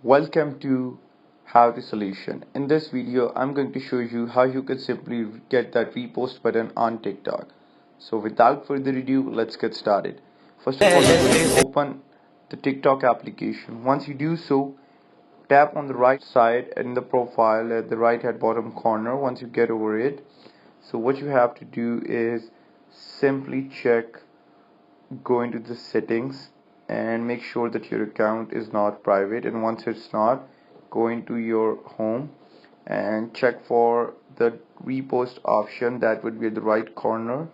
Welcome to How to Solution. In this video, I'm going to show you how you can simply get that repost button on TikTok. So without further ado, let's get started. First of all, you're going to open the TikTok application. Once you do so, tap on the right side in the profile at the right hand bottom corner once you get over it. So what you have to do is simply go into the settings and make sure that your account is not private, and once it's not, go into your home and check for the repost option that would be at the right corner,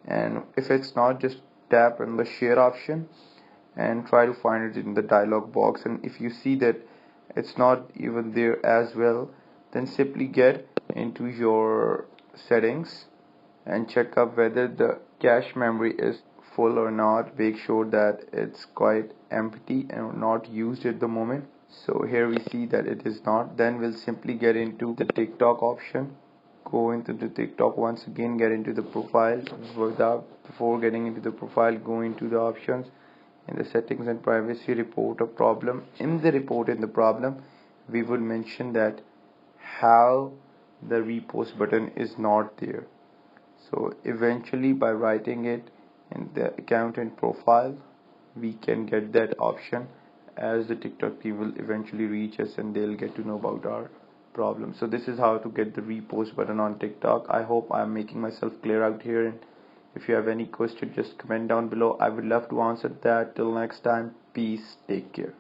and if it's not, just tap on the share option and try to find it in the dialog box, and if you see that it's not even there as well, then simply get into your settings and check up whether the cache memory is full or not. Make sure that it's quite empty and not used at the moment. So here we see that it is not. Then we'll simply get into the TikTok option. Go into the TikTok once again, get into the profile. Before getting into the profile, go into the options in the settings and privacy, report a problem. In the report in the problem, we would mention that how the repost button is not there. So eventually, by writing it in the accountant profile, we can get that option, as the TikTok team will eventually reach us and they'll get to know about our problem. So this is how to get the repost button on TikTok. I hope I'm making myself clear out here, and if you have any question, just comment down below. I would love to answer that. Till next time, peace, take care.